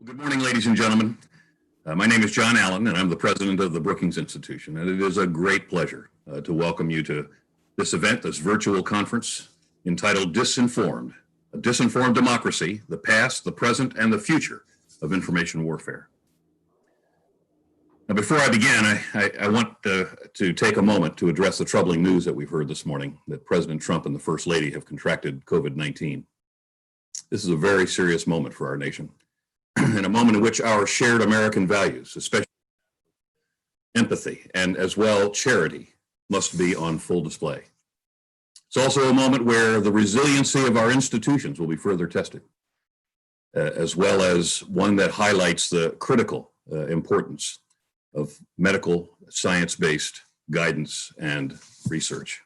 Good morning, ladies and gentlemen. My name is John Allen, and I'm the president of the Brookings Institution, and it is a great pleasure to welcome you to this event, this virtual conference entitled Disinformed, a disinformed democracy, the past, the present, and the future of information warfare. Now, before I begin, I want to take a moment to address the troubling news that we've heard this morning, that President Trump and the First Lady have contracted COVID-19. This is a very serious moment for our nation, and a moment in which our shared American values, especially empathy and as well charity, must be on full display. It's also a moment where the resiliency of our institutions will be further tested, as well as one that highlights the critical importance of medical, science-based guidance and research.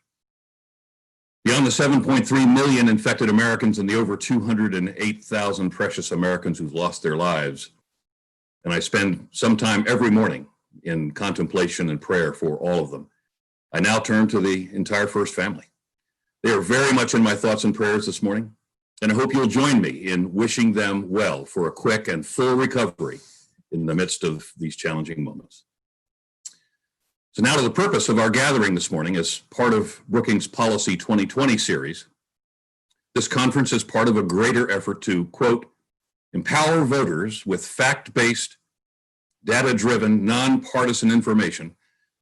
Beyond the 7.3 million infected Americans and the over 208,000 precious Americans who've lost their lives, and I spend some time every morning in contemplation and prayer for all of them, I now turn to the entire First family. They are very much in my thoughts and prayers this morning, and I hope you'll join me in wishing them well for a quick and full recovery in the midst of these challenging moments. So now to the purpose of our gathering this morning as part of Brookings Policy 2020 series. This conference is part of a greater effort to, quote, empower voters with fact-based, data-driven, nonpartisan information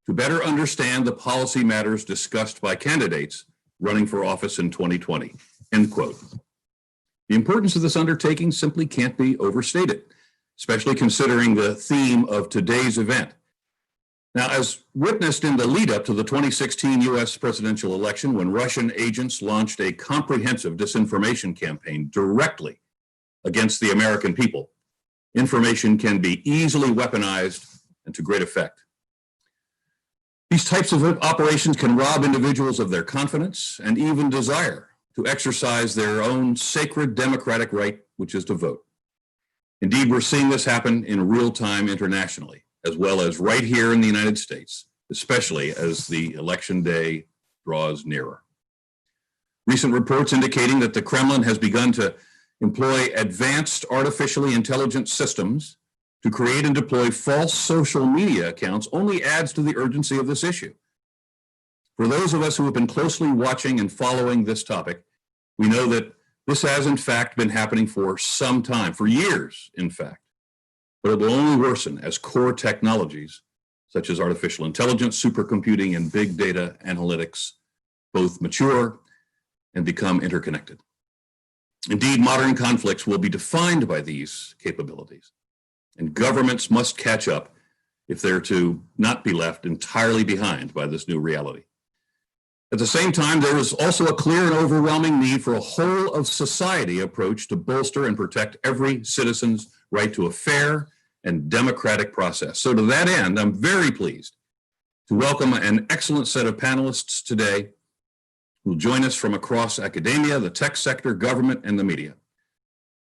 to better understand the policy matters discussed by candidates running for office in 2020, end quote. The importance of this undertaking simply can't be overstated, especially considering the theme of today's event. Now, as witnessed in the lead up to the 2016 US presidential election, when Russian agents launched a comprehensive disinformation campaign directly against the American people, information can be easily weaponized and to great effect. These types of operations can rob individuals of their confidence and even desire to exercise their own sacred democratic right, which is to vote. Indeed, we're seeing this happen in real time internationally, as well as right here in the United States, especially as the election day draws nearer. Recent reports indicating that the Kremlin has begun to employ advanced artificially intelligent systems to create and deploy false social media accounts only adds to the urgency of this issue. For those of us who have been closely watching and following this topic, we know that this has in fact been happening for some time, for years in fact. But it will only worsen as core technologies such as artificial intelligence, supercomputing, and big data analytics both mature and become interconnected. Indeed, modern conflicts will be defined by these capabilities, and governments must catch up if they're to not be left entirely behind by this new reality. At the same time, there is also a clear and overwhelming need for a whole of society approach to bolster and protect every citizen's right to a fair and democratic process. So to that end, I'm very pleased to welcome an excellent set of panelists today who will join us from across academia, the tech sector, government, and the media.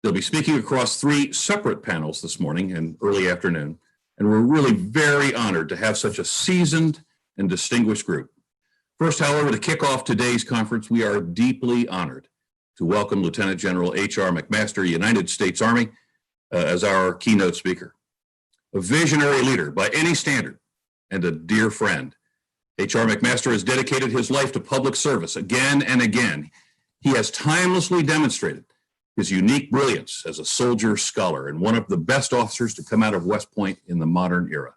They'll be speaking across three separate panels this morning and early afternoon, and we're really very honored to have such a seasoned and distinguished group. First, however, to kick off today's conference, we are deeply honored to welcome Lieutenant General H.R. McMaster, United States Army, as our keynote speaker. A visionary leader by any standard and a dear friend, H.R. McMaster has dedicated his life to public service again and again. He has timelessly demonstrated his unique brilliance as a soldier scholar and one of the best officers to come out of West Point in the modern era.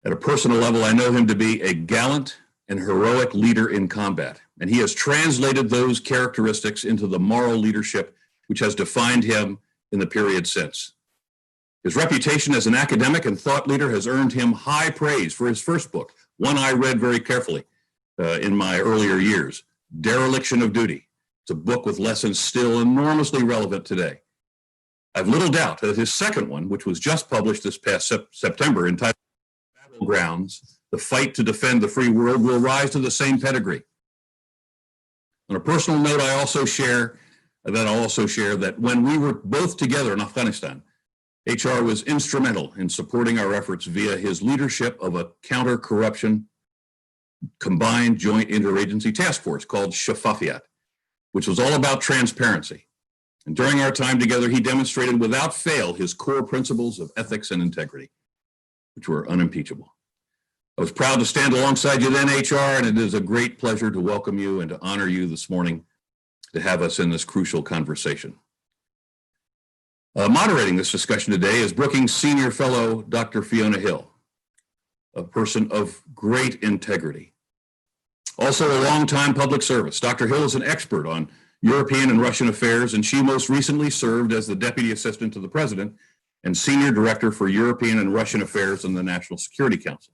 At a personal level, I know him to be a gallant and heroic leader in combat, and he has translated those characteristics into the moral leadership which has defined him in the period since. His reputation as an academic and thought leader has earned him high praise for his first book, one I read very carefully in my earlier years, Dereliction of Duty. It's a book with lessons still enormously relevant today. I've little doubt that his second one, which was just published this past September, entitled Battlegrounds, The Fight to Defend the Free World, will rise to the same pedigree. On a personal note, I'll also share that when we were both together in Afghanistan, HR was instrumental in supporting our efforts via his leadership of a counter-corruption combined joint interagency task force called Shafafiyat, which was all about transparency And during our time together, he demonstrated without fail his core principles of ethics and integrity, which were unimpeachable. I was proud to stand alongside you then, HR, and it is a great pleasure to welcome you and to honor you this morning to have us in this crucial conversation. Moderating this discussion today is Brookings Senior Fellow Dr. Fiona Hill, a person of great integrity. Also a longtime public service. Dr. Hill is an expert on European and Russian affairs, and she most recently served as the Deputy Assistant to the President and Senior Director for European and Russian Affairs in the National Security Council.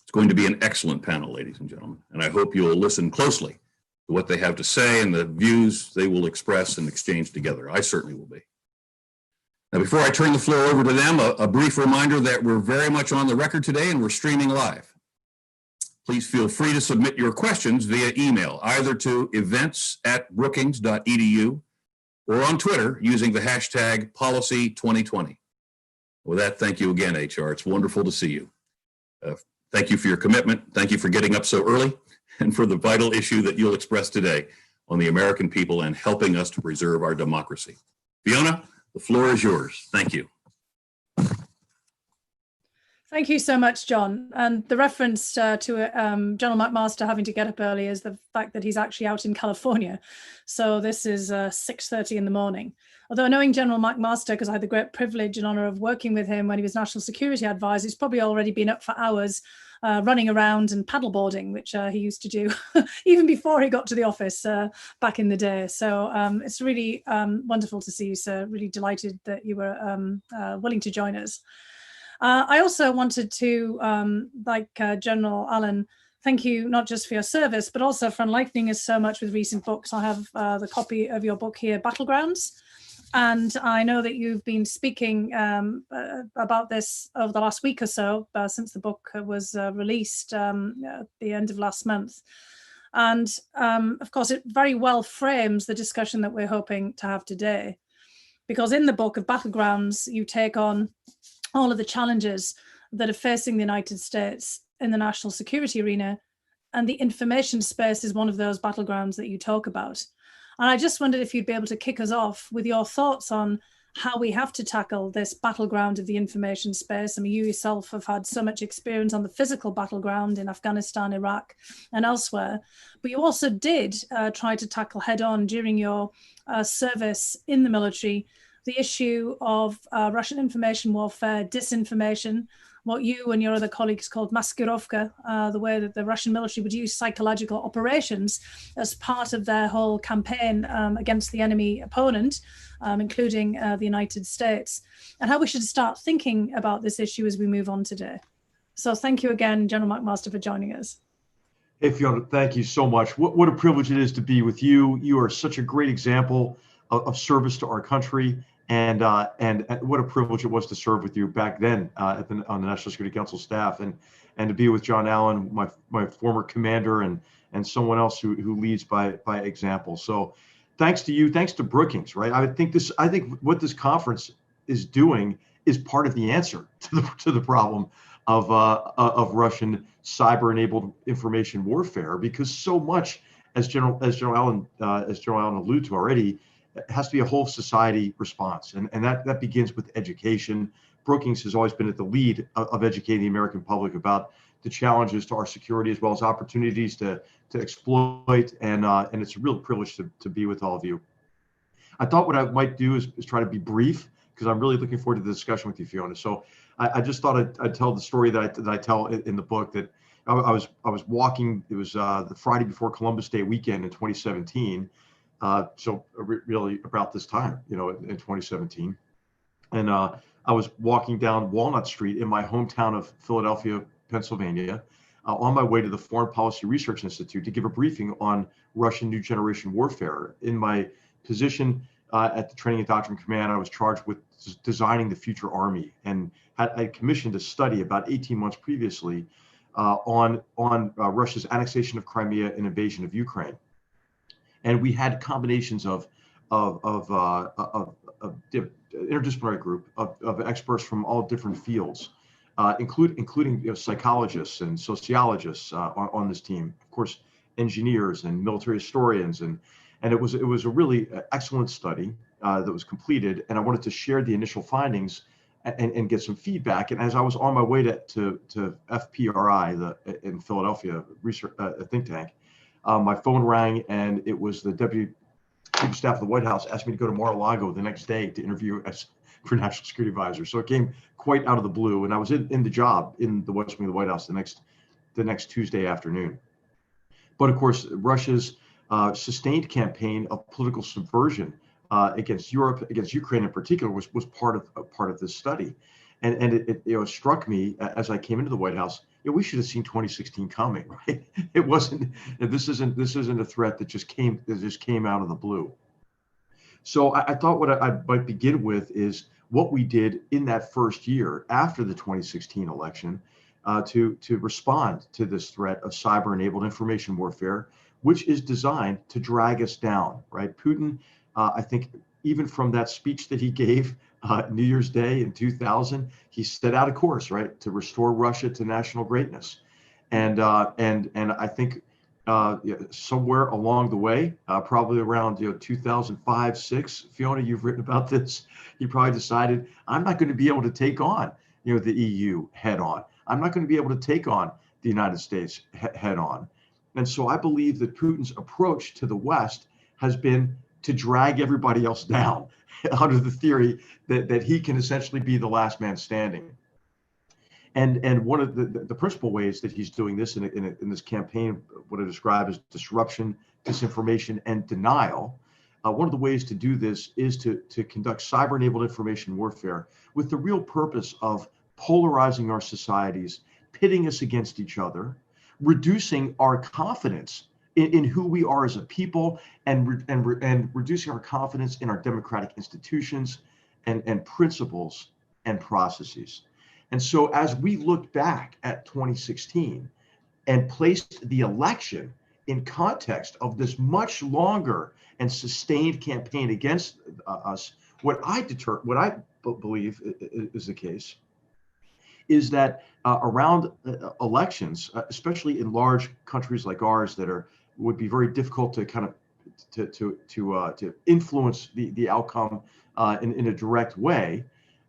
It's going to be an excellent panel, ladies and gentlemen, and I hope you will listen closely to what they have to say and the views they will express and exchange together. I certainly will be. Now, before I turn the floor over to them, a brief reminder that we're very much on the record today and we're streaming live. Please feel free to submit your questions via email, either to events@brookings.edu or on Twitter using the hashtag Policy2020. With that, thank you again, HR. It's wonderful to see you. Thank you for your commitment. Thank you for getting up so early and for the vital issue that you'll express today on the American people and helping us to preserve our democracy. Fiona, the floor is yours. Thank you. Thank you so much, John. And the reference to General McMaster having to get up early is the fact that he's actually out in California. So this is 6:30 in the morning. Although knowing General McMaster, because I had the great privilege and honor of working with him when he was National Security Advisor, he's probably already been up for hours running around and paddleboarding, which he used to do even before he got to the office back in the day. So it's really wonderful to see you, sir. Really delighted that you were willing to join us. I also wanted to, like General Allen, thank you not just for your service, but also for enlightening us so much with recent books. I have the copy of your book here, Battlegrounds. And I know that you've been speaking about this over the last week or so, since the book was released at the end of last month. And of course, it very well frames the discussion that we're hoping to have today. Because in the book of Battlegrounds, you take on all of the challenges that are facing the United States in the national security arena, and the information space is one of those battlegrounds that you talk about. And I just wondered if you'd be able to kick us off with your thoughts on how we have to tackle this battleground of the information space. I mean, you yourself have had so much experience on the physical battleground in Afghanistan, Iraq, and elsewhere, but you also did try to tackle head on during your service in the military the issue of Russian information warfare, disinformation, what you and your other colleagues called maskirovka, the way that the Russian military would use psychological operations as part of their whole campaign against the enemy opponent, including the United States, and how we should start thinking about this issue as we move on today. So thank you again, General McMaster, for joining us. Hey, Fiona, thank you so much. What a privilege it is to be with you. You are such a great example of service to our country. And what a privilege it was to serve with you back then on the National Security Council staff, and to be with John Allen, my former commander, and someone else who leads by example. So, thanks to you, thanks to Brookings, right? I think what this conference is doing is part of the answer to the problem of Russian cyber-enabled information warfare, because so much, as General Allen alluded to already, it has to be a whole society response, and that begins with education. Brookings has always been at the lead of educating the American public about the challenges to our security as well as opportunities to exploit, and it's a real privilege to be with all of you. I thought what I might do is try to be brief, because I'm really looking forward to the discussion with you, Fiona. So I just thought I'd tell the story that I tell in the book, that I was walking. It was the Friday before Columbus Day weekend in 2017. So really about this time, in 2017. And I was walking down Walnut Street in my hometown of Philadelphia, Pennsylvania, on my way to the Foreign Policy Research Institute to give a briefing on Russian new generation warfare. In my position at the Training and Doctrine Command, I was charged with designing the future army, and I commissioned a study about 18 months previously on Russia's annexation of Crimea and invasion of Ukraine. And we had combinations of interdisciplinary group of experts from all different fields, including psychologists and sociologists on this team, of course, engineers and military historians, and And it was a really excellent study that was completed, and I wanted to share the initial findings and get some feedback. And as I was on my way to FPRI, in Philadelphia, research think tank, my phone rang, and it was the Deputy Chief of Staff of the White House asked me to go to Mar-a-Lago the next day to interview for National Security Advisor. So it came quite out of the blue, and I was in the job in the West Wing of the White House the next Tuesday afternoon. But of course, Russia's sustained campaign of political subversion against Europe, against Ukraine in particular, was part of this study, and it struck me as I came into the White House. We should have seen 2016 coming, right? It wasn't. This isn't a threat that just came out of the blue. So I thought what I might begin with is what we did in that first year after the 2016 election to respond to this threat of cyber-enabled information warfare, which is designed to drag us down, right? Putin, I think, even from that speech that he gave New Year's Day in 2000, he set out a course, right, to restore Russia to national greatness, and I think somewhere along the way, probably around 2005, 6, Fiona, you've written about this. He probably decided, I'm not going to be able to take on the EU head on. I'm not going to be able to take on the United States head on. And so I believe that Putin's approach to the West has been to drag everybody else down under the theory that he can essentially be the last man standing. And one of the principal ways that he's doing this in this campaign, what I describe as disruption, disinformation, and denial, one of the ways to do this is to conduct cyber-enabled information warfare with the real purpose of polarizing our societies, pitting us against each other, reducing our confidence in who we are as a people, and reducing our confidence in our democratic institutions and principles and processes. And so as we look back at 2016 and placed the election in context of this much longer and sustained campaign against us, what I believe is the case is that around elections, especially in large countries like ours that would be very difficult to kind of to influence the outcome in a direct way,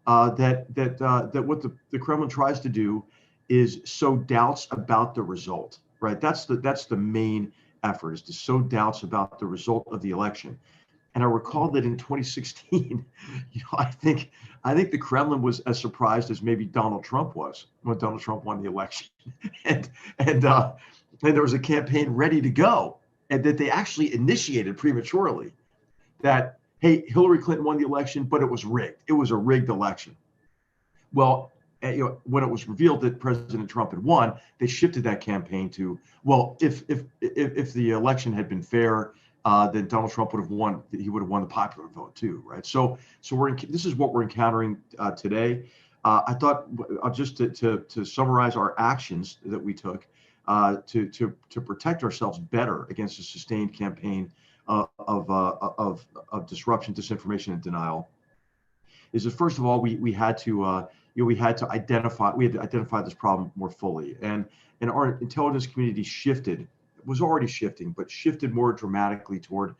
that what the Kremlin tries to do is sow doubts about the result, right? That's the main effort, is to sow doubts about the result of the election. And I recall that in 2016, I think the Kremlin was as surprised as maybe Donald Trump was when Donald Trump won the election, and there was a campaign ready to go, and that they actually initiated prematurely that, hey, Hillary Clinton won the election, but it was rigged. It was a rigged election. Well, when it was revealed that President Trump had won, they shifted that campaign to, well, if the election had been fair, then Donald Trump would have won. He would have won the popular vote too, right? So this is what we're encountering today. I thought just to summarize our actions that we took to protect ourselves better against a sustained campaign of disruption, disinformation, and denial, is that first of all we had to identify this problem more fully, and our intelligence community was already shifting, but shifted more dramatically toward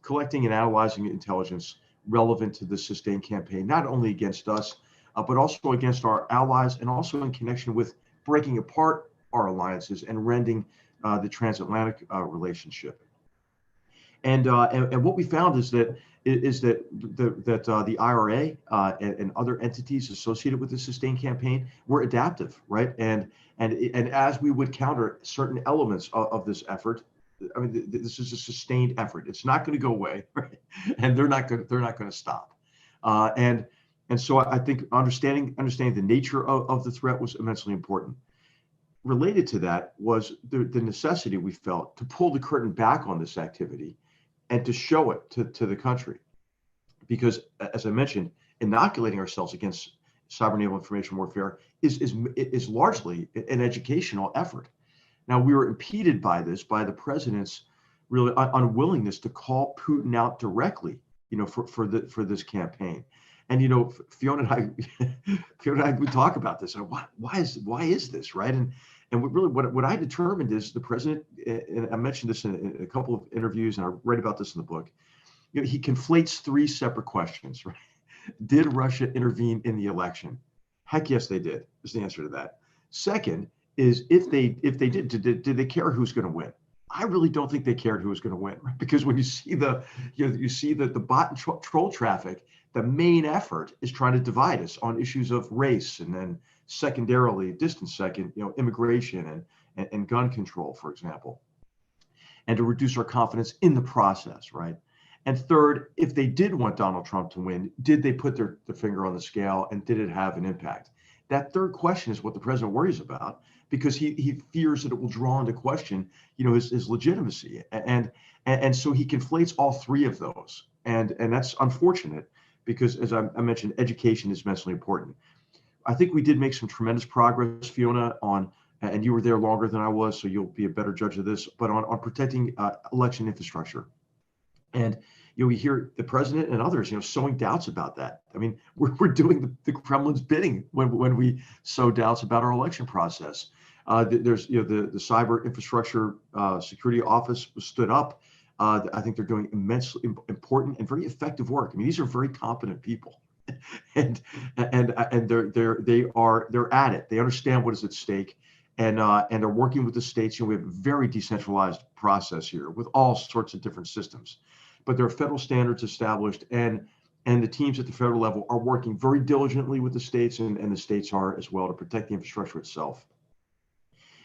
collecting and analyzing intelligence relevant to the sustained campaign, not only against us, but also against our allies, and also in connection with breaking apart our alliances and rending the transatlantic relationship. And what we found is that the IRA and other entities associated with the sustained campaign were adaptive, right? And as we would counter certain elements of this effort, I mean, this is a sustained effort. It's not going to go away, right? And they're not going to stop. And so I think understanding the nature of the threat was immensely important. Related to that was the necessity we felt to pull the curtain back on this activity and to show it to the country. Because, as I mentioned, inoculating ourselves against cyber-enabled information warfare is largely an educational effort. Now, we were impeded by the president's really unwillingness to call Putin out directly, for this campaign. And Fiona and I, we talk about this. And why is this, right? And what I determined is the president, and I mentioned this in a couple of interviews, and I read about this in the book. He conflates three separate questions, right? Did Russia intervene in the election? Heck yes, they did, is the answer to that. Second is if they did they care who's going to win? I really don't think they cared who was going to win, right? Because when you see the bot and troll traffic, the main effort is trying to divide us on issues of race, and then secondarily, distant second, immigration and gun control, for example, and to reduce our confidence in the process, right? And third, if they did want Donald Trump to win, did they put their finger on the scale, and did it have an impact? That third question is what the president worries about, because he fears that it will draw into question, his legitimacy. And so he conflates all three of those. And that's unfortunate, because as I mentioned, education is immensely important. I think we did make some tremendous progress, Fiona, and you were there longer than I was, so you'll be a better judge of this, but on protecting election infrastructure. And we hear the president and others, sowing doubts about that. I mean, we're doing the Kremlin's bidding when we sow doubts about our election process. There's the Cyber Infrastructure Security Office was stood up. I think they're doing immensely important and very effective work. I mean, these are very competent people, and they're at it. They understand what is at stake, and they're working with the states. We have a very decentralized process here with all sorts of different systems. But there are federal standards established, and the teams at the federal level are working very diligently with the states, and the states are as well, to protect the infrastructure itself.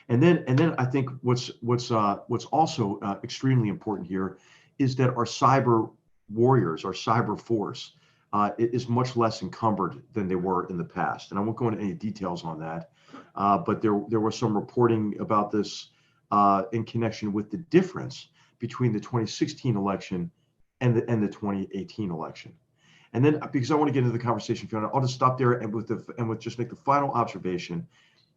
And then I think what's also extremely important here is that our cyber warriors, our cyber force, is much less encumbered than they were in the past. And I won't go into any details on that, but there was some reporting about this in connection with the difference between the 2016 election and the 2018 election. And then, because I want to get into the conversation, Fiona, I'll just stop there and just make the final observation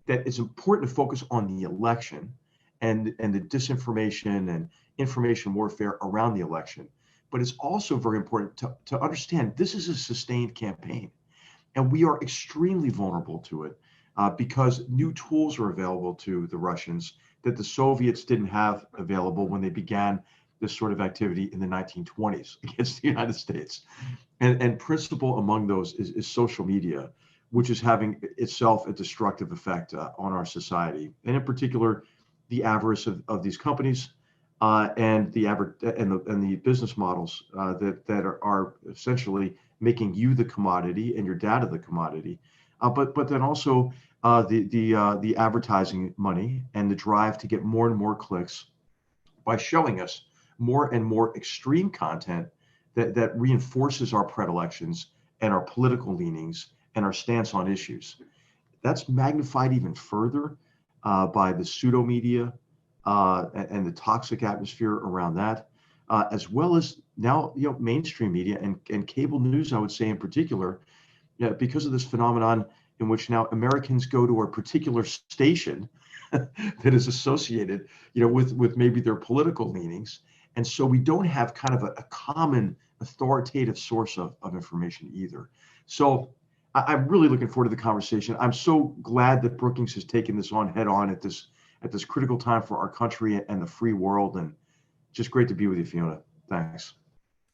that it's important to focus on the election and the disinformation and information warfare around the election. But it's also very important to understand this is a sustained campaign, and we are extremely vulnerable to it because new tools are available to the Russians that the Soviets didn't have available when they began this sort of activity in the 1920s against the United States. And principal among those is social media, which is having itself a destructive effect on our society, and in particular, the avarice of these companies and the business models that are essentially making you the commodity and your data the commodity, but then also the advertising money and the drive to get more and more clicks by showing us more and more extreme content that reinforces our predilections and our political leanings and our stance on issues. That's magnified even further by the pseudo media and the toxic atmosphere around that, as well as now mainstream media and cable news, I would say in particular, because of this phenomenon in which now Americans go to a particular station that is associated with maybe their political leanings. And so we don't have kind of a common authoritative source of information either. So I'm really looking forward to the conversation. I'm so glad that Brookings has taken this on head on at this critical time for our country and the free world. And just great to be with you, Fiona. Thanks.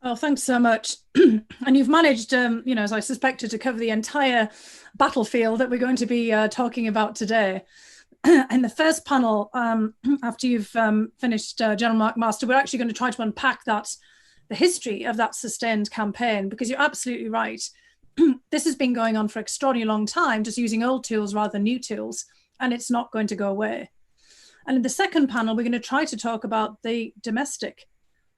Oh, thanks so much. And you've managed, as I suspected, to cover the entire battlefield that we're going to be talking about today. In the first panel, after you've finished General McMaster, we're actually going to try to unpack the history of that sustained campaign, because you're absolutely right. This has been going on for an extraordinarily long time, just using old tools rather than new tools, and it's not going to go away. And in the second panel, we're going to try to talk about the domestic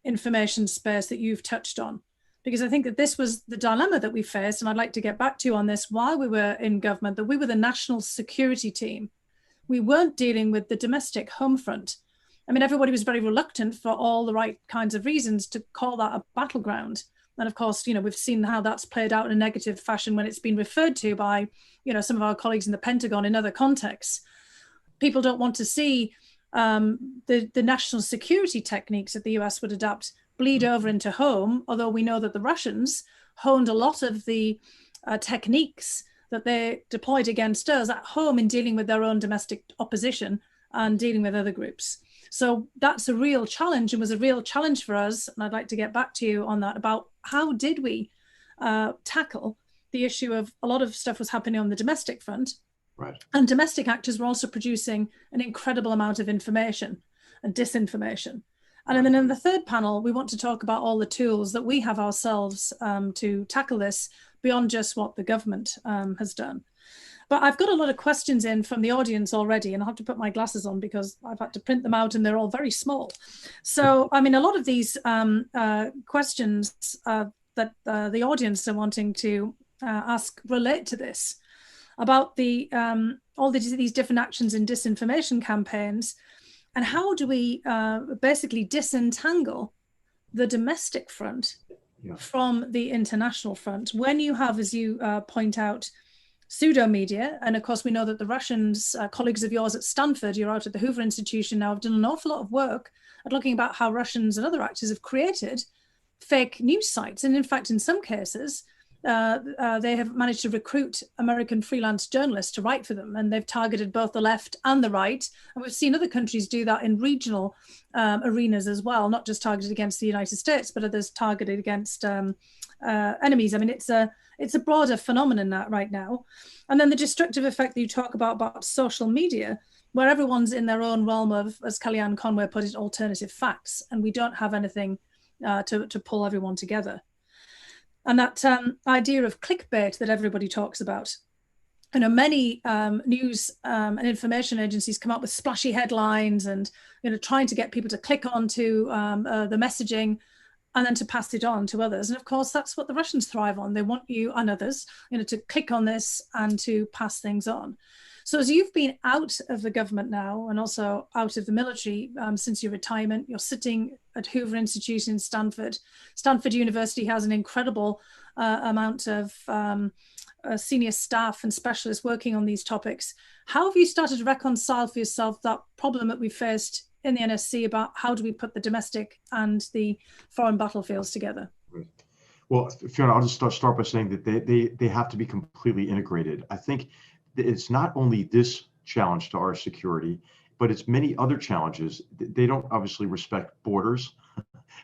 information space that you've touched on, because I think that this was the dilemma that we faced, and I'd like to get back to you on this while we were in government, that we were the national security team. We weren't dealing with the domestic home front. I mean, everybody was very reluctant for all the right kinds of reasons to call that a battleground. And of course, we've seen how that's played out in a negative fashion when it's been referred to by, some of our colleagues in the Pentagon in other contexts. People don't want to see the national security techniques that the US would adopt bleed over into home, although we know that the Russians honed a lot of the techniques that they deployed against us at home in dealing with their own domestic opposition and dealing with other groups. So that's a real challenge, and was a real challenge for us. And I'd like to get back to you on that about how did we tackle the issue of a lot of stuff was happening on the domestic front. Right. And domestic actors were also producing an incredible amount of information and disinformation. And then in the third panel, we want to talk about all the tools that we have ourselves to tackle this beyond just what the government has done. But I've got a lot of questions in from the audience already, and I'll have to put my glasses on because I've had to print them out and they're all very small. So, I mean, a lot of these questions that the audience are wanting to ask relate to this, about the all these different actions in disinformation campaigns, and how do we basically disentangle the domestic front from the international front when you have, as you point out, pseudo media. And of course, we know that the Russians, colleagues of yours at Stanford, you're out at the Hoover Institution now, have done an awful lot of work at looking about how Russians and other actors have created fake news sites. And in fact, in some cases, they have managed to recruit American freelance journalists to write for them, and they've targeted both the left and the right. And we've seen other countries do that in regional arenas as well, not just targeted against the United States, but others targeted against enemies. I mean, it's a broader phenomenon right now. And then the destructive effect that you talk about social media, where everyone's in their own realm of, as Kellyanne Conway put it, alternative facts, and we don't have anything to pull everyone together. And that idea of clickbait that everybody talks about. You know, many news and information agencies come up with splashy headlines and, you know, trying to get people to click onto the messaging and then to pass it on to others. And of course, that's what the Russians thrive on. They want you and others, you know, to click on this and to pass things on. So as you've been out of the government now and also out of the military since your retirement, you're sitting at Hoover Institute in Stanford. Stanford University has an incredible amount of senior staff and specialists working on these topics. How have you started to reconcile for yourself that problem that we faced in the NSC about how do we put the domestic and the foreign battlefields together? Well, Fiona, I'll just start by saying that they have to be completely integrated. I think it's not only this challenge to our security, but it's many other challenges. They don't obviously respect borders,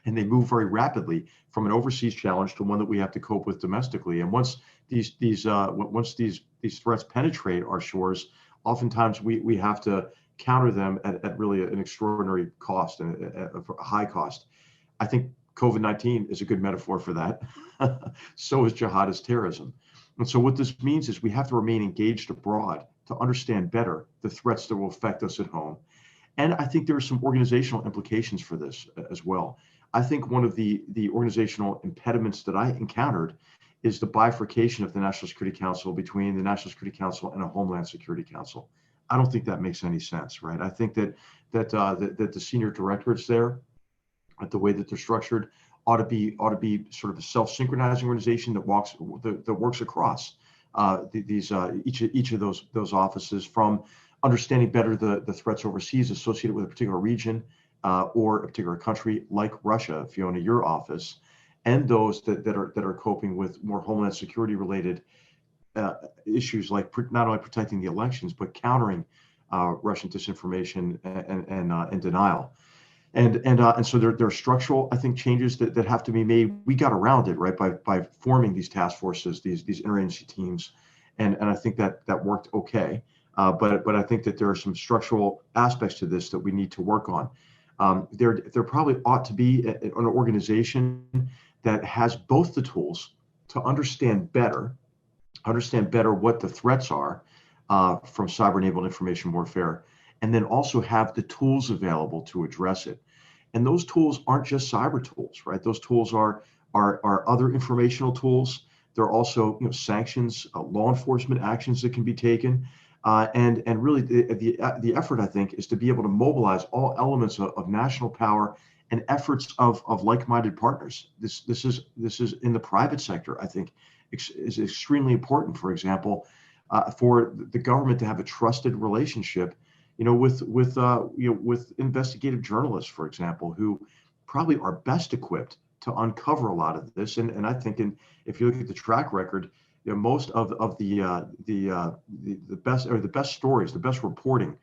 and they move very rapidly from an overseas challenge to one that we have to cope with domestically. And once these threats penetrate our shores, oftentimes we have to counter them at really an extraordinary cost and a high cost. I think COVID-19 is a good metaphor for that. So is jihadist terrorism. And so what this means is we have to remain engaged abroad to understand better the threats that will affect us at home. And I think there are some organizational implications for this as well. I think one of the organizational impediments that I encountered is the bifurcation of the National Security Council between the National Security Council and a Homeland Security Council. I don't think that makes any sense, right? I think that the senior directorates there, the way that they're structured, ought to be sort of a self-synchronizing organization that works across each of those offices, from understanding better the threats overseas associated with a particular region or a particular country like Russia, Fiona, your office, and those that are coping with more Homeland Security related issues like not only protecting the elections but countering Russian disinformation and denial. And so there are structural, I think, changes that have to be made. We got around it, right, by forming these task forces, these interagency teams, and I think that worked okay. But I think that there are some structural aspects to this that we need to work on. There probably ought to be an organization that has both the tools to understand better what the threats are from cyber-enabled information warfare, and then also have the tools available to address it. And those tools aren't just cyber tools, right? Those tools are other informational tools. There are also, sanctions, law enforcement actions that can be taken. And really the effort, I think, is to be able to mobilize all elements of national power and efforts of like-minded partners. This is in the private sector, I think, is extremely important. For example, for the government to have a trusted relationship, with investigative journalists, for example, who probably are best equipped uncover a lot of this. And I think, if you look at the track record, most of the best stories, the best reporting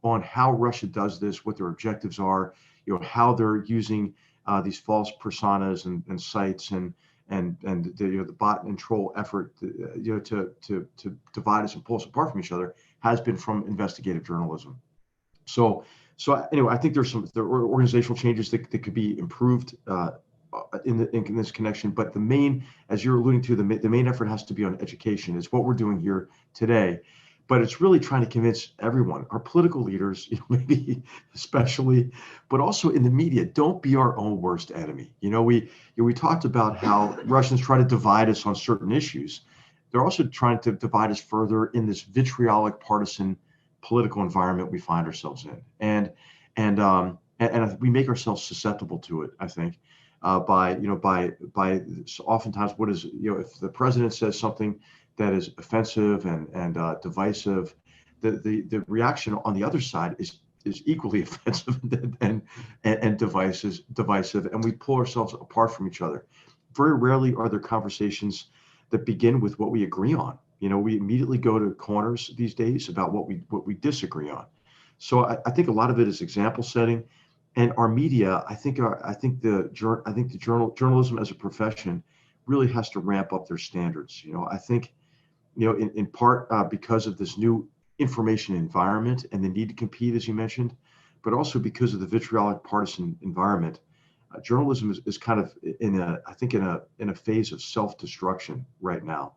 on how Russia does this, what their objectives are, how they're using these false personas and sites and the bot and troll effort, to divide us and pull us apart from each other, has been from investigative journalism. So anyway, I think there are organizational changes that could be improved in this connection. But the main, as you're alluding to, the main effort has to be on education. It's what we're doing here today. But it's really trying to convince everyone, our political leaders, maybe especially, but also in the media, don't be our own worst enemy. We talked about how Russians try to divide us on certain issues. They're also trying to divide us further in this vitriolic, partisan political environment we find ourselves in, and we make ourselves susceptible to it, I think, by oftentimes what is, if the president says something that is offensive and divisive, the reaction on the other side is equally offensive and divisive, and we pull ourselves apart from each other. Very rarely are there conversations that begin with what we agree on. We immediately go to corners these days about what we disagree on. So I think a lot of it is example setting, and our media. I think the journalism as a profession really has to ramp up their standards. I think, in part because of this new information environment and the need to compete, as you mentioned, but also because of the vitriolic partisan environment, journalism is kind of in a phase of self-destruction right now,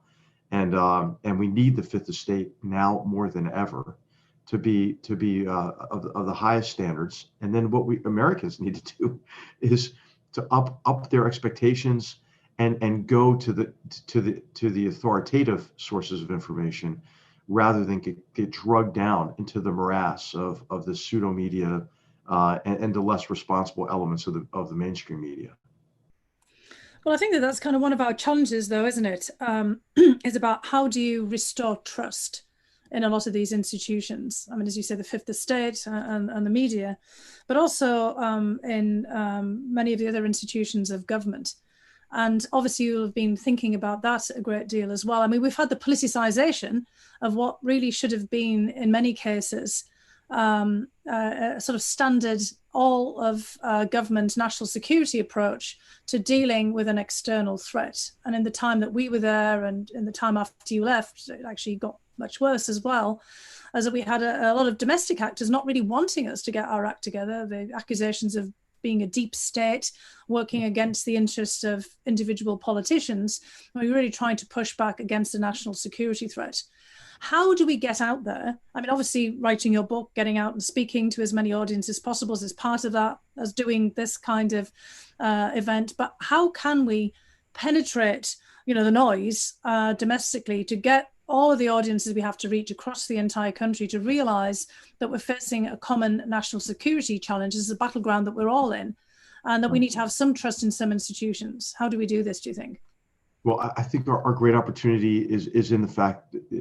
and we need the fifth estate now more than ever to be of the highest standards. And then what we Americans need to do is to up their expectations and go to the authoritative sources of information, rather than get drugged down into the morass of the pseudo media and the less responsible elements of the mainstream media. Well, I think that's kind of one of our challenges, though, isn't it? Is about how do you restore trust in a lot of these institutions. I mean, as you say, the fifth estate and the media, but also in many of the other institutions of government. And obviously you'll have been thinking about that a great deal as well. I mean, we've had the politicization of what really should have been, in many cases, a sort of standard all of government national security approach to dealing with an external threat. And in the time that we were there, and in the time after you left, it actually got much worse as well, as that we had a lot of domestic actors not really wanting us to get our act together. The accusations of being a deep state working against the interests of individual politicians. We're really trying to push back against the national security threat. How do we get out there? I mean, obviously writing your book, getting out and speaking to as many audiences as possible is part of that, as doing this kind of event. But how can we penetrate, the noise domestically to get all of the audiences we have to reach across the entire country to realize that we're facing a common national security challenge? This is a battleground that we're all in, and that we need to have some trust in some institutions. How do we do this, do you think? Well, I think our great opportunity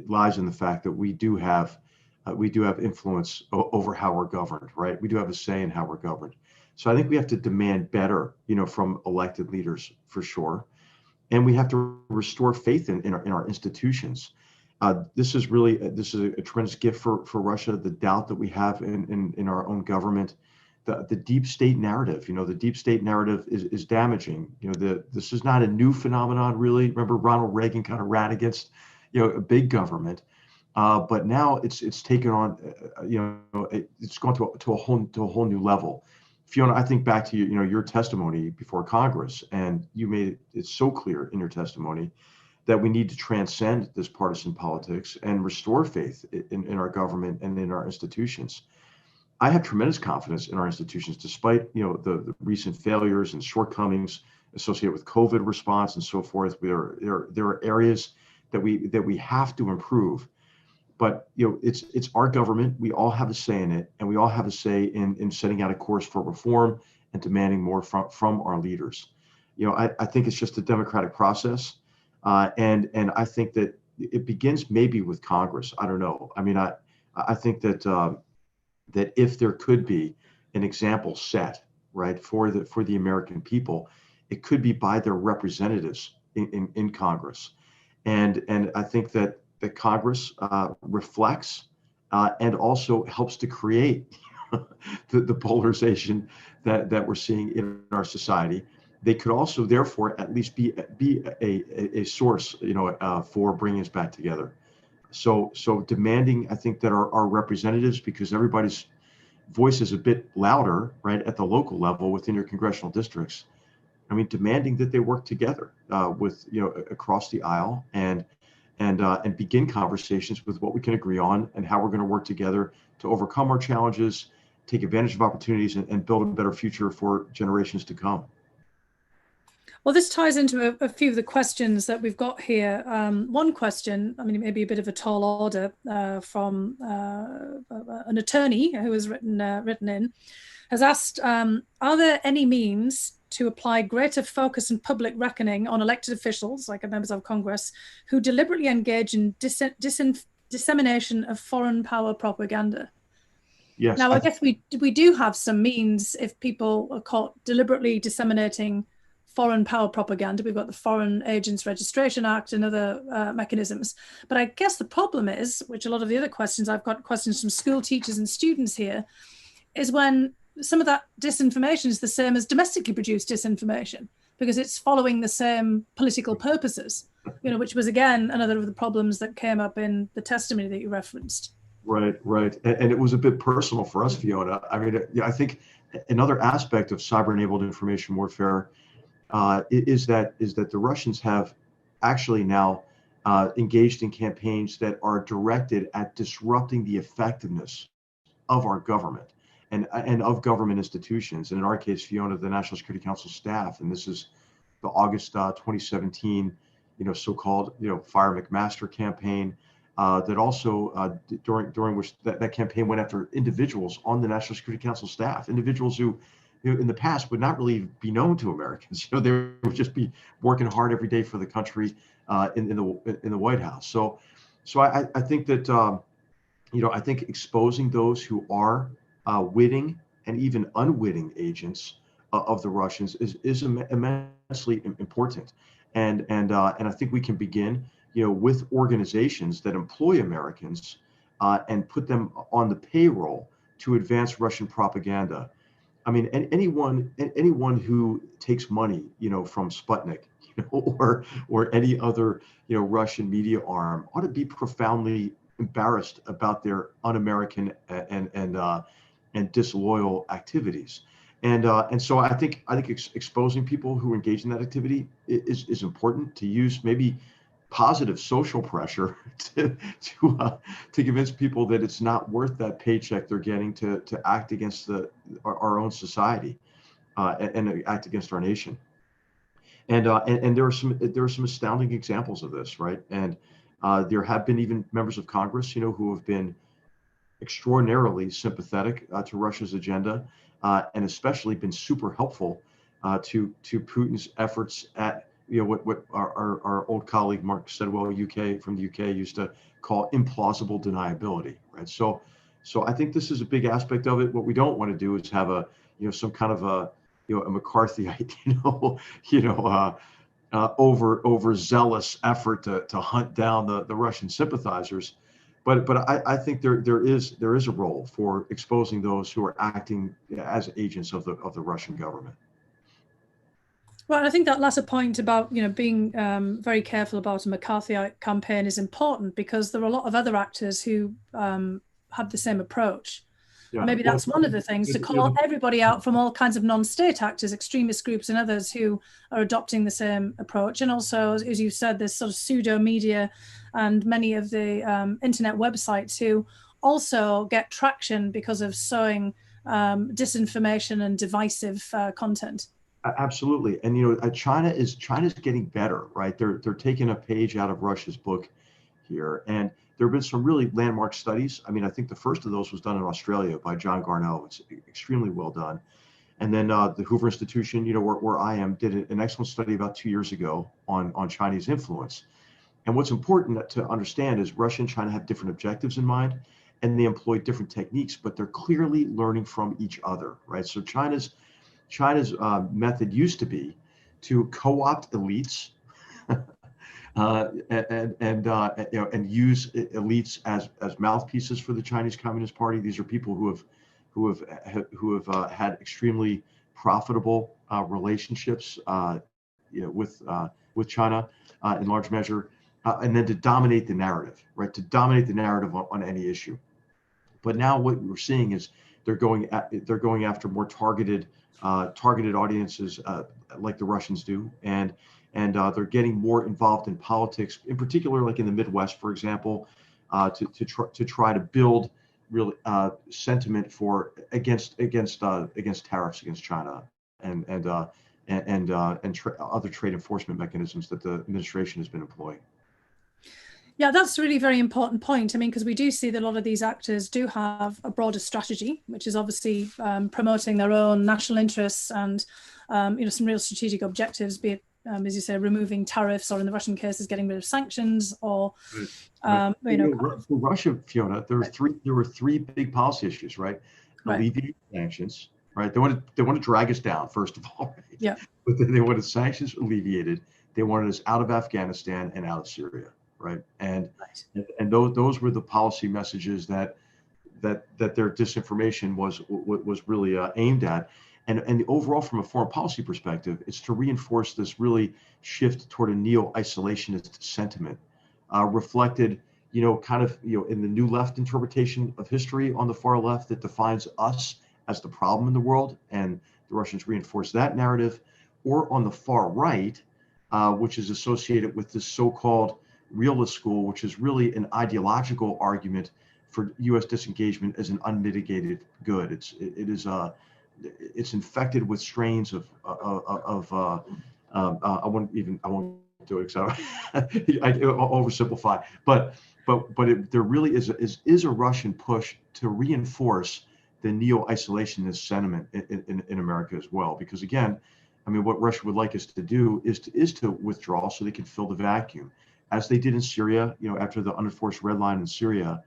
lies in the fact that we do have influence over how we're governed, right? We do have a say in how we're governed. So I think we have to demand better, from elected leaders, for sure. And we have to restore faith in our institutions. This is a tremendous gift for Russia. The doubt that we have in our own government, the deep state narrative. The deep state narrative is damaging. This is not a new phenomenon, really. Remember, Ronald Reagan kind of ran against a big government, but now it's taken on. It's gone to a whole new level. Fiona, I think back to your testimony before Congress, and you made it so clear in your testimony that we need to transcend this partisan politics and restore faith in our government and in our institutions. I have tremendous confidence in our institutions, despite the recent failures and shortcomings associated with COVID response and so forth. There are areas that we have to improve, but it's our government. We all have a say in it, and we all have a say in setting out a course for reform and demanding more from our leaders. I think it's just a democratic process, and I think that it begins maybe with Congress. I don't know. I mean, I think that if there could be an example set, right, for the American people, it could be by their representatives in Congress. And I think that Congress reflects and also helps to create the polarization that we're seeing in our society. They could also, therefore, at least be a source, for bringing us back together. So demanding, I think, that our representatives, because everybody's voice is a bit louder, right, at the local level within your congressional districts. I mean, demanding that they work together with, across the aisle and begin conversations with what we can agree on and how we're going to work together to overcome our challenges, take advantage of opportunities, and build a better future for generations to come. Well, this ties into a few of the questions that we've got here. One question, I mean, maybe a bit of a tall order from an attorney who has written in, has asked, are there any means to apply greater focus and public reckoning on elected officials, like members of Congress, who deliberately engage in dissemination of foreign power propaganda? Yes. Now, I guess we do have some means if people are caught deliberately disseminating foreign power propaganda. We've got the Foreign Agents Registration Act and other mechanisms. But I guess the problem is, which a lot of the other questions, I've got questions from school teachers and students here, is when some of that disinformation is the same as domestically produced disinformation, because it's following the same political purposes, which was, again, another of the problems that came up in the testimony that you referenced. Right. And it was a bit personal for us, Fiona. I mean, I think another aspect of cyber-enabled information warfare is that the Russians have actually now engaged in campaigns that are directed at disrupting the effectiveness of our government and of government institutions. And in our case, Fiona, the National Security Council staff, and this is the August 2017, so-called, Fire McMaster campaign that also during which that campaign went after individuals on the National Security Council staff, individuals who in the past would not really be known to Americans. They would just be working hard every day for the country in the White House. So I think that I think exposing those who are witting and even unwitting agents of the Russians is immensely important. And I think we can begin with organizations that employ Americans and put them on the payroll to advance Russian propaganda. I mean, anyone who takes money, from Sputnik, or any other, Russian media arm ought to be profoundly embarrassed about their un-American and disloyal activities. And so I think exposing people who engage in that activity is important, to use maybe positive social pressure to convince people that it's not worth that paycheck they're getting to act against our own society and act against our nation. And there are some astounding examples of this, right? And there have been even members of Congress, who have been extraordinarily sympathetic to Russia's agenda, and especially been super helpful to Putin's efforts at what our old colleague Mark Sedwell from the UK used to call implausible deniability, right? So I think this is a big aspect of it. What we don't want to do is have some kind of a McCarthyite overzealous effort to hunt down the Russian sympathizers. But I think there is a role for exposing those who are acting as agents of the Russian government. Well, I think that latter point about being very careful about a McCarthyite campaign is important, because there are a lot of other actors who have the same approach. Yeah. Maybe that's one of the things, to call everybody out, from all kinds of non-state actors, extremist groups and others who are adopting the same approach. And also, as you said, this sort of pseudo media and many of the internet websites who also get traction because of sowing disinformation and divisive content. Absolutely. And China's getting better, right? They're taking a page out of Russia's book here. And there have been some really landmark studies. I mean, I think the first of those was done in Australia by John Garneau. It's extremely well done. And then the Hoover Institution, where I am, did an excellent study about 2 years ago on Chinese influence. And what's important to understand is Russia and China have different objectives in mind, and they employ different techniques, but they're clearly learning from each other, right? So China's method used to be to co-opt elites and use elites as mouthpieces for the Chinese Communist Party. These are people who have had extremely profitable relationships with China in large measure, and then to dominate the narrative, right? To dominate the narrative on any issue. But now what we're seeing is they're going after more targeted audiences like the Russians do, and they're getting more involved in politics, in particular, like in the Midwest, for example, to try to build really sentiment against tariffs against China and other trade enforcement mechanisms that the administration has been employing. Yeah, that's a really very important point. I mean, because we do see that a lot of these actors do have a broader strategy, which is obviously promoting their own national interests and some real strategic objectives, be it as you say, removing tariffs, or in the Russian case, is getting rid of sanctions, or for Russia, Fiona, there were three big policy issues, right? Alleviate sanctions, right? They want to drag us down, first of all, right? Yeah. But then they wanted sanctions alleviated. They wanted us out of Afghanistan and out of Syria, right? And those were the policy messages that their disinformation was really aimed at. And overall, from a foreign policy perspective, it's to reinforce this really shift toward a neo-isolationist sentiment, reflected, in the new left interpretation of history on the far left that defines us as the problem in the world, and the Russians reinforce that narrative, or on the far right, which is associated with this so-called realist school, which is really an ideological argument for U.S. disengagement as an unmitigated good. It's infected with strains of I won't do it, so I'll oversimplify, but there really is a Russian push to reinforce the neo-isolationist sentiment in America as well, because again, I mean, what Russia would like us to do is to withdraw so they can fill the vacuum, as they did in Syria. After the unenforced red line in Syria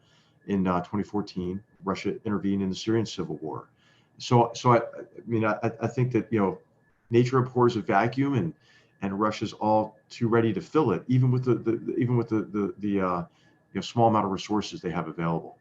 in 2014, Russia intervened in the Syrian civil war. So I think that nature abhors a vacuum, and Russia's all too ready to fill it, even with the small amount of resources they have available.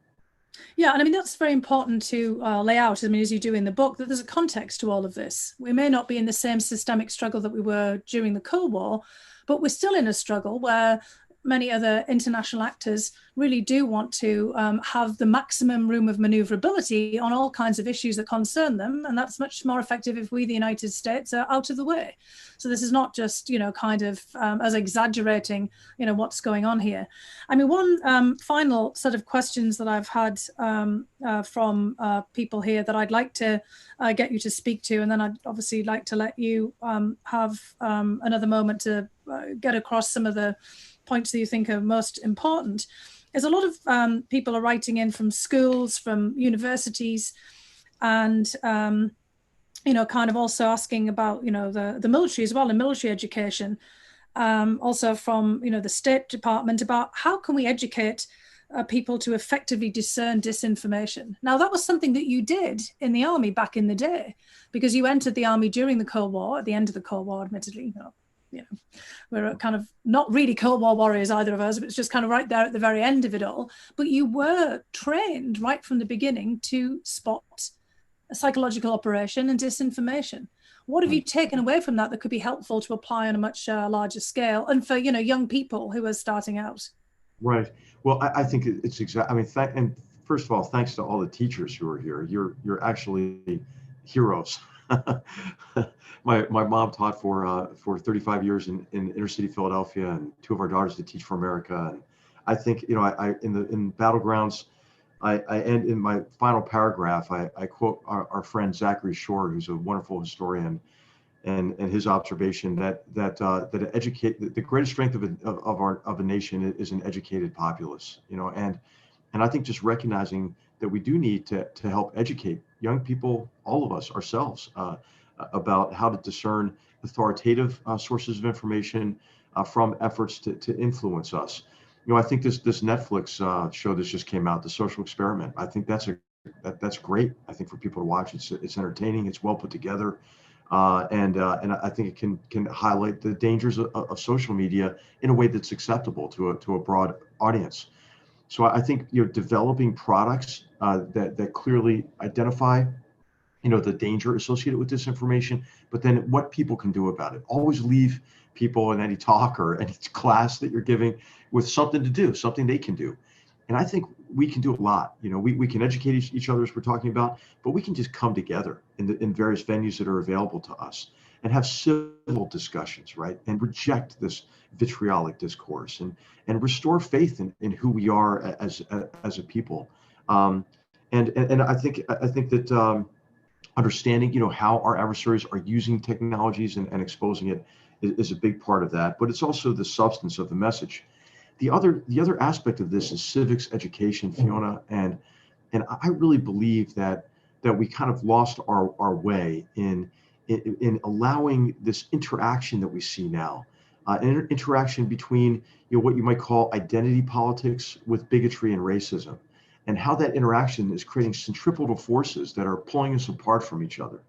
Yeah, and I mean, that's very important to lay out, as you do in the book, that there's a context to all of this. We may not be in the same systemic struggle that we were during the Cold War, but we're still in a struggle where many other international actors really do want to have the maximum room of maneuverability on all kinds of issues that concern them. And that's much more effective if we, the United States, are out of the way. So this is not just, as exaggerating, what's going on here. I mean, one final set of questions that I've had from people here that I'd like to get you to speak to, and then I'd obviously like to let you have another moment to get across some of the points that you think are most important, is a lot of people are writing in from schools, from universities, and kind of also asking about the military as well, and military education, also from the State Department, about how can we educate people to effectively discern disinformation. Now, that was something that you did in the army back in the day, because you entered the army during the Cold War, at the end of the Cold War, admittedly. We're kind of not really Cold War warriors, either of us, but it's just kind of right there at the very end of it all. But you were trained right from the beginning to spot a psychological operation and disinformation. What have you taken away from that could be helpful to apply on a much larger scale, and for young people who are starting out? Right. Well, I think it's exactly. I mean, and first of all, thanks to all the teachers who are here. You're actually heroes. My mom taught for 35 years in inner city Philadelphia, and two of our daughters to Teach for America. And I think I in Battlegrounds, I end in my final paragraph. I quote our friend Zachary Shore, who's a wonderful historian, and his observation that the greatest strength of a nation is an educated populace. And I think just recognizing that we do need to help educate young people, all of us, ourselves, about how to discern authoritative sources of information from efforts to influence us. I think this Netflix show that just came out, The Social Experiment, I think that's great. I think for people to watch, it's entertaining, it's well put together. And I think it can highlight the dangers of social media in a way that's acceptable to a broad audience. So I think developing products that clearly identify the danger associated with disinformation, but then what people can do about it. Always leave people in any talk or any class that you're giving with something to do, something they can do. And I think we can do a lot. We can educate each other, as we're talking about, but we can just come together in various venues that are available to us and have civil discussions, right? And reject this vitriolic discourse and restore faith in who we are as a people. And I think that understanding, how our adversaries are using technologies and exposing it is a big part of that. But it's also the substance of the message. The other aspect of this is civics education, Fiona, and I really believe that we kind of lost our way in allowing this interaction that we see now, an interaction between what you might call identity politics with bigotry and racism, and how that interaction is creating centripetal forces that are pulling us apart from each other.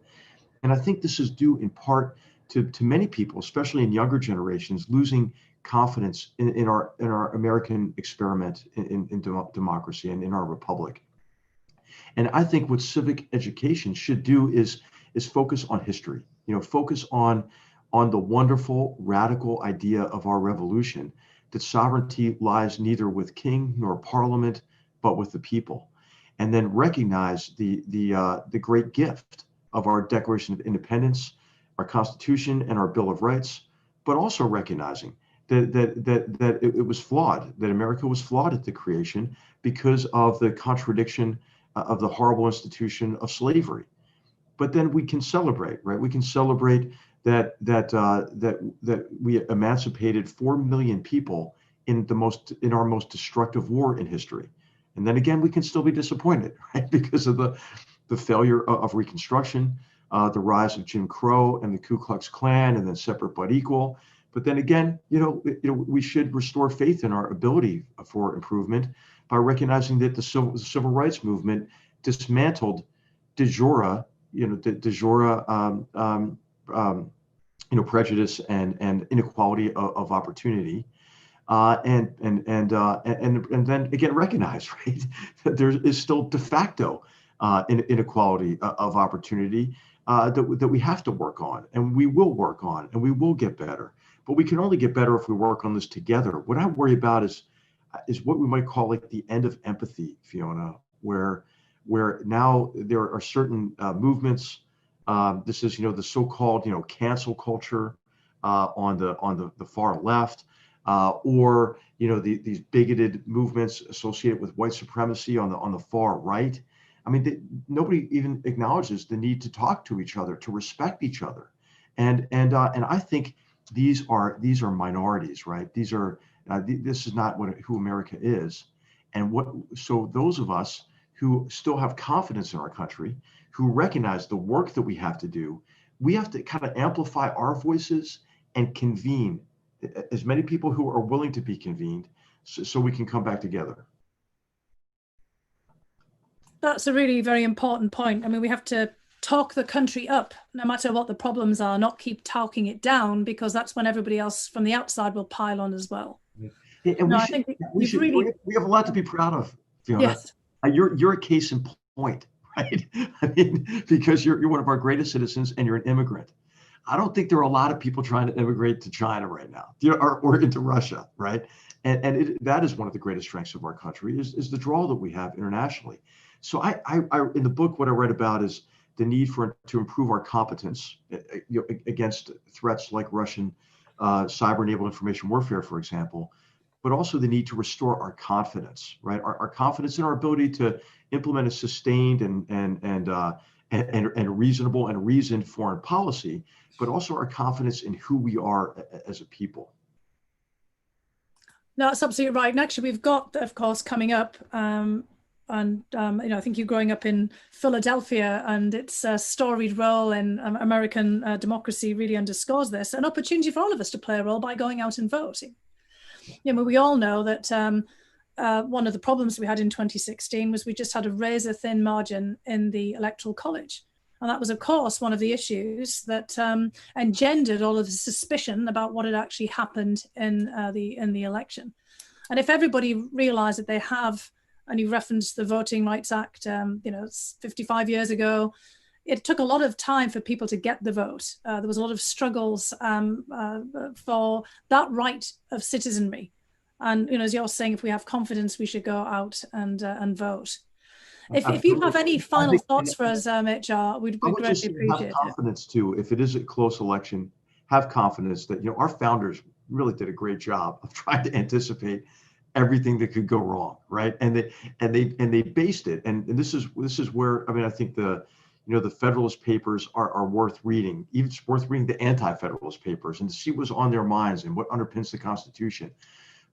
And I think this is due in part to many people, especially in younger generations, losing confidence in our American experiment in democracy and in our republic. And I think what civic education should do is focus on history, focus on the wonderful radical idea of our revolution, that sovereignty lies neither with king nor parliament, but with the people. And then recognize the great gift of our Declaration of Independence, our Constitution, and our Bill of Rights, but also recognizing that it was flawed, that America was flawed at the creation because of the contradiction of the horrible institution of slavery. But then we can celebrate, right? We can celebrate that we emancipated 4 million people in our most destructive war in history. And then again, we can still be disappointed, right? Because of the failure of Reconstruction, the rise of Jim Crow and the Ku Klux Klan, and then separate but equal. But then again, we should restore faith in our ability for improvement by recognizing that the civil rights movement dismantled de jure, prejudice and inequality of opportunity, and then again recognize, right, that there is still de facto inequality of opportunity that we have to work on, and we will work on, and we will get better. But we can only get better if we work on this together. What I worry about is what we might call like the end of empathy, Fiona, where now there are certain movements. This is the so-called cancel culture on the far left, or these bigoted movements associated with white supremacy on the far right. I mean, nobody even acknowledges the need to talk to each other, to respect each other, and I think these are minorities, right? These are this is not who America is, and so those of us who still have confidence in our country, who recognize the work that we have to do, we have to kind of amplify our voices and convene as many people who are willing to be convened, so we can come back together. That's a really very important point. I mean, we have to talk the country up, no matter what the problems are, not keep talking it down, because that's when everybody else from the outside will pile on as well. And we have a lot to be proud of, Fiona. Yes. You're a case in point, right? I mean, because you're one of our greatest citizens and you're an immigrant. I don't think there are a lot of people trying to immigrate to China right now, or into Russia, right? And that is one of the greatest strengths of our country is the draw that we have internationally. So I in the book, what I write about is the need to improve our competence against threats like Russian cyber-enabled information warfare, for example, but also the need to restore our confidence, right? Our confidence in our ability to implement a sustained and reasonable and reasoned foreign policy, but also our confidence in who we are as a people. No, that's absolutely right. And actually, we've got, of course, coming up, I think you're growing up in Philadelphia, and its storied role in American democracy really underscores this. An opportunity for all of us to play a role by going out and voting. We all know that one of the problems we had in 2016 was we just had a razor-thin margin in the Electoral College. And that was, of course, one of the issues that engendered all of the suspicion about what had actually happened in the election. And if everybody realized that they have, and you referenced the Voting Rights Act, it's 55 years ago, it took a lot of time for people to get the vote. There was a lot of struggles for that right of citizenry. And, as you're saying, if we have confidence, we should go out and vote. If you have any final thoughts for us, HR, we'd greatly appreciate it. Have confidence too, if it is a close election, have confidence that, our founders really did a great job of trying to anticipate everything that could go wrong, right? And they based it, and this is where, I think the Federalist Papers are worth reading. Even it's worth reading the Anti-Federalist Papers and to see what's on their minds and what underpins the Constitution.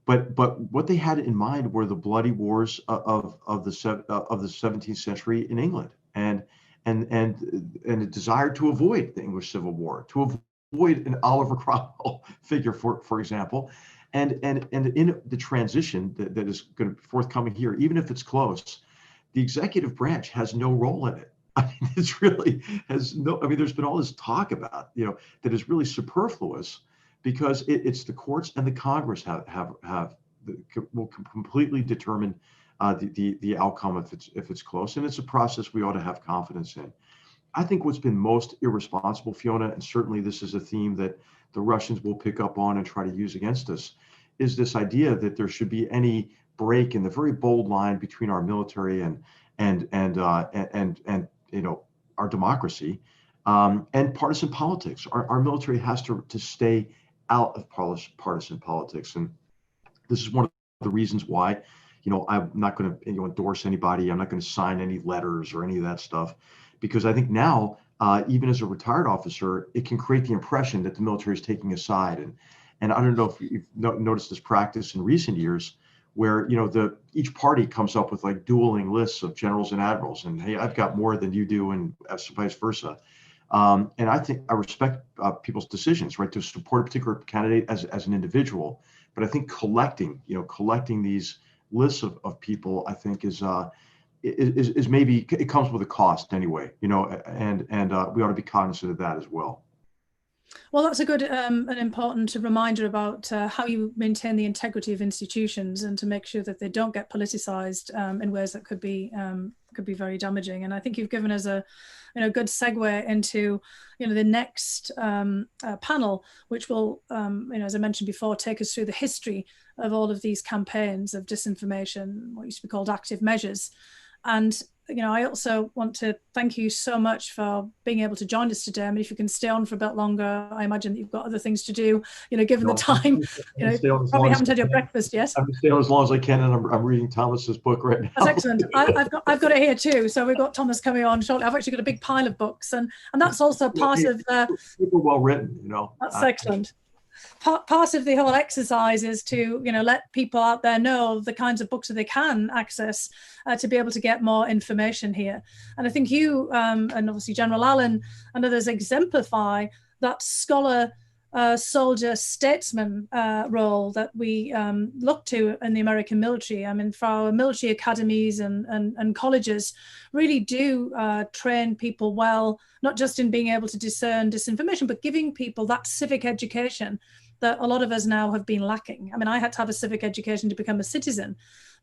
But what they had in mind were the bloody wars of the 17th century in England, and a desire to avoid the English Civil War, to avoid an Oliver Cromwell figure, for example, and in the transition that is going to be forthcoming here, even if it's close, the executive branch has no role in it. It's really has no. There's been all this talk about that is really superfluous, because it's the courts and the Congress will completely determine the outcome if it's close, and it's a process we ought to have confidence in. I think what's been most irresponsible, Fiona, and certainly this is a theme that the Russians will pick up on and try to use against us, is this idea that there should be any break in the very bold line between our military and our democracy and partisan politics. Our military has to stay out of partisan politics, and this is one of the reasons why I'm not going to endorse anybody. I'm not going to sign any letters or any of that stuff, because I think now, even as a retired officer, it can create the impression that the military is taking a side. And I don't know if you've noticed this practice in recent years, where each party comes up with like dueling lists of generals and admirals, and hey, I've got more than you do, and vice versa. And I think I respect people's decisions, right, to support a particular candidate as an individual. But I think collecting these lists of people, I think is maybe, it comes with a cost anyway, and we ought to be cognizant of that as well. Well, that's a good an important reminder about how you maintain the integrity of institutions, and to make sure that they don't get politicized in ways that could be very damaging. And I think you've given us a good segue into the next panel, which will as I mentioned before, take us through the history of all of these campaigns of disinformation, what used to be called active measures. And I also want to thank you so much for being able to join us today. If you can stay on for a bit longer, I imagine that you've got other things to do, given the time. Probably haven't had your breakfast yet. I'm going to stay on as long as I can, and I'm reading Thomas's book right now. That's excellent. I've got it here too. So we've got Thomas coming on shortly. I've actually got a big pile of books, and that's also part of super well written. That's excellent. Part of the whole exercise is to let people out there know the kinds of books that they can access to be able to get more information here. And I think you and obviously General Allen and others exemplify that scholar, soldier, statesman role that we look to in the American military. For our military academies and colleges really do train people well, not just in being able to discern disinformation, but giving people that civic education that a lot of us now have been lacking. I had to have a civic education to become a citizen,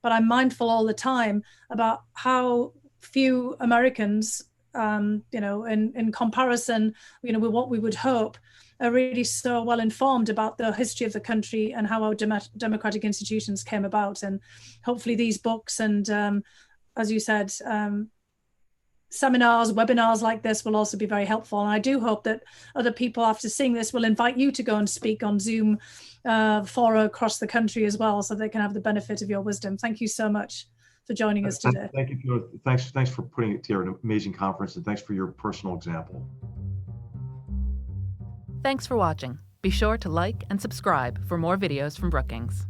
but I'm mindful all the time about how few Americans, in comparison, with what we would hope, are really so well informed about the history of the country and how our democratic institutions came about. And hopefully these books and, as you said, seminars, webinars like this will also be very helpful. And I do hope that other people, after seeing this, will invite you to go and speak on Zoom fora across the country as well, so they can have the benefit of your wisdom. Thank you so much for joining us today. Thank you. Thanks for putting it together, an amazing conference, and thanks for your personal example. Thanks for watching. Be sure to like and subscribe for more videos from Brookings.